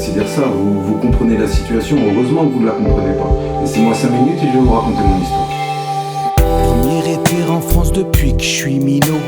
considère ça, vous comprenez la situation, heureusement que vous ne la comprenez pas. Laissez-moi 5 minutes et je vais vous raconter mon histoire. Premier été en France depuis que je suis minot.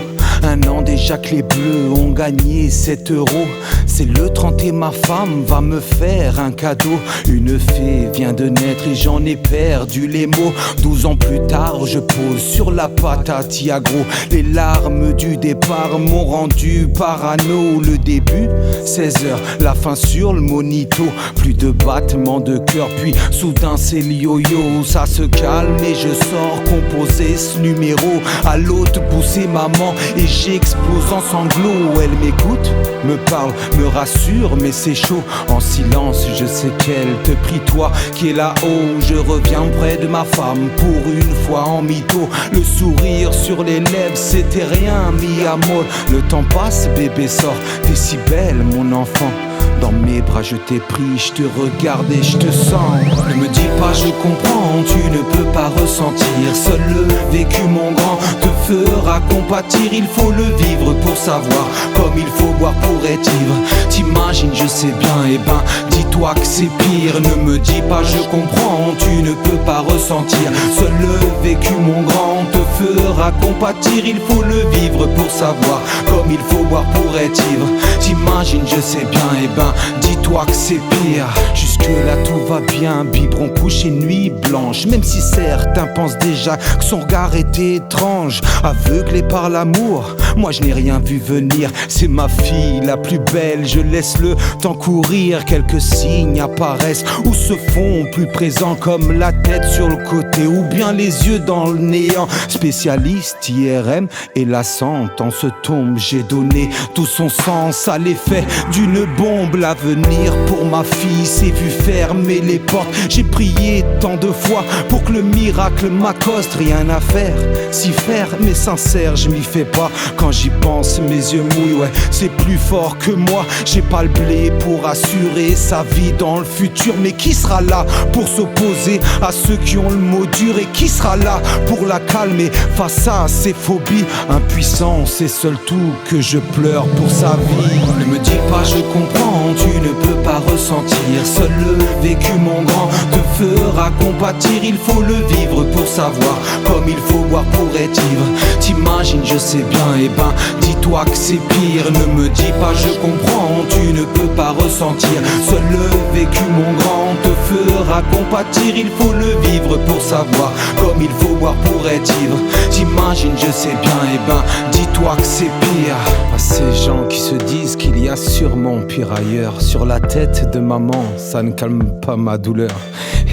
Un an déjà que les Bleus ont gagné 7 euros. C'est le 30 et ma femme va me faire un cadeau. Une fée vient de naître et j'en ai perdu les mots. 12 ans plus tard je pose sur la patate agro. Les larmes du départ m'ont rendu parano. Le début 16h, la fin sur le monito. Plus de battements de cœur, puis soudain c'est le yo-yo. Ça se calme et je sors composer ce numéro. À l'autre bout c'est maman et j'explose en sanglots. Elle m'écoute, me parle, me rassure, mais c'est chaud. En silence, je sais qu'elle te prie, toi qui es là-haut. Je reviens près de ma femme pour une fois en mytho. Le sourire sur les lèvres, c'était rien mis à molle. Le temps passe, bébé sort, t'es si belle mon enfant. Dans mes bras je t'ai pris, je te regarde et je te sens. Ne me dis pas je comprends, tu ne peux pas ressentir. Seul le vécu mon grand te fera compatir. Il faut le vivre pour savoir, comme il faut boire pour être ivre. T'imagines je sais bien, eh ben dis-toi que c'est pire. Ne me dis pas je comprends, tu ne peux pas ressentir. Seul le vécu mon grand te fera compatir. Il faut le vivre pour savoir, comme il faut boire pour être ivre. T'imagines je sais bien, eh ben dis-toi que c'est pire. Jusque là tout va bien, biberon couché nuit blanche. Même si certains pensent déjà que son regard était étrange. Aveuglé par l'amour, moi je n'ai rien vu venir. C'est ma fille la plus belle, je laisse le temps courir. Quelques signes apparaissent ou se font plus présents, comme la tête sur le côté ou bien les yeux dans le néant. Spécialiste IRM et la sentence tombe. J'ai donné tout son sens à l'effet d'une bombe. L'avenir pour ma fille s'est vu fermer les portes. J'ai prié tant de fois pour que le miracle m'accoste. Rien à faire, si faire, mais sincère, je m'y fais pas. Quand j'y pense, mes yeux mouillent, ouais, c'est plus fort que moi. J'ai pas le blé pour assurer sa vie dans le futur. Mais qui sera là pour s'opposer à ceux qui ont le mot dur? Et qui sera là pour la calmer face à ses phobies? Impuissant, c'est seul tout que je pleure pour sa vie. Ne me dis pas je comprends, tu ne peux pas ressentir. Seul le vécu mon grand te fera compatir. Il faut le vivre pour savoir, comme il faut boire pour être ivre. T'imagines je sais bien, eh ben dis-toi que c'est pire. Ne me dis pas je comprends, tu ne peux pas ressentir. Seul le vécu mon grand te fera compatir. Il faut le vivre pour savoir, comme il faut boire pour être ivre. T'imagines je sais bien, eh ben dis-toi que c'est pire. À ces gens qui se disent qu'il y a sûrement pire ailleurs. Sur la tête de maman, ça ne calme pas ma douleur.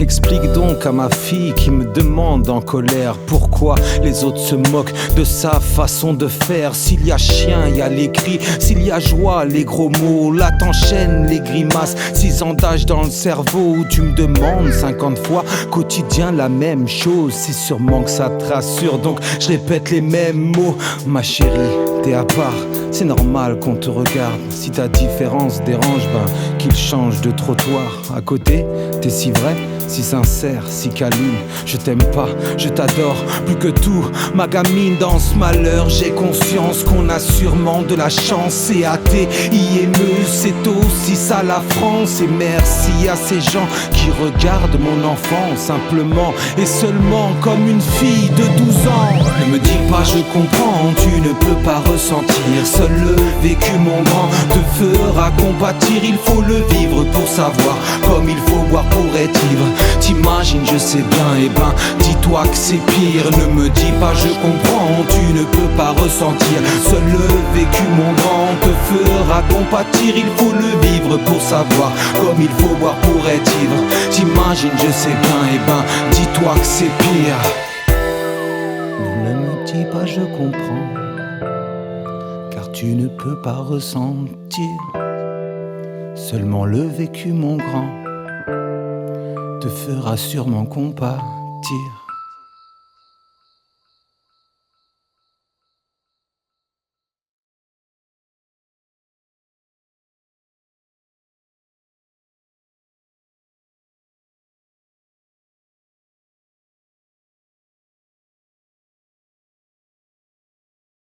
Explique donc à ma fille qui me demande en colère pourquoi les autres se moquent de sa façon de faire. S'il y a chien, il y a les cris. S'il y a joie, les gros mots. Là t'enchaînes les grimaces. 6 ans d'âge dans le cerveau où tu me demandes 50 fois quotidien la même chose. C'est sûrement que ça te rassure, donc je répète les mêmes mots. Ma chérie, t'es à part, c'est normal qu'on te regarde. Si ta différence dérange, ben qu'il change de trottoir. À côté, t'es si vrai, si sincère, si câline. Je t'aime pas, je t'adore plus que tout. Ma gamine dans ce malheur, j'ai conscience qu'on a sûrement de la chance. Et athée, IME, c'est aussi ça la France. Et merci à ces gens qui regardent mon enfant simplement et seulement comme une fille de 12 ans. Ne me dis pas je comprends, tu ne peux pas ressentir. Seul le vécu mon grand te fera compatir. Il faut le vivre pour savoir, comme il faut boire pour être ivre. T'imagines je sais bien, eh ben dis-toi que c'est pire. Ne me dis pas je comprends, tu ne peux pas ressentir. Seul le vécu mon grand te fera compatir. Il faut le vivre pour savoir, comme il faut boire pour être ivre. T'imagines je sais bien, eh ben dis-toi que c'est pire. Ne me dis pas je comprends, car tu ne peux pas ressentir. Seulement le vécu mon grand te fera sûrement compatir.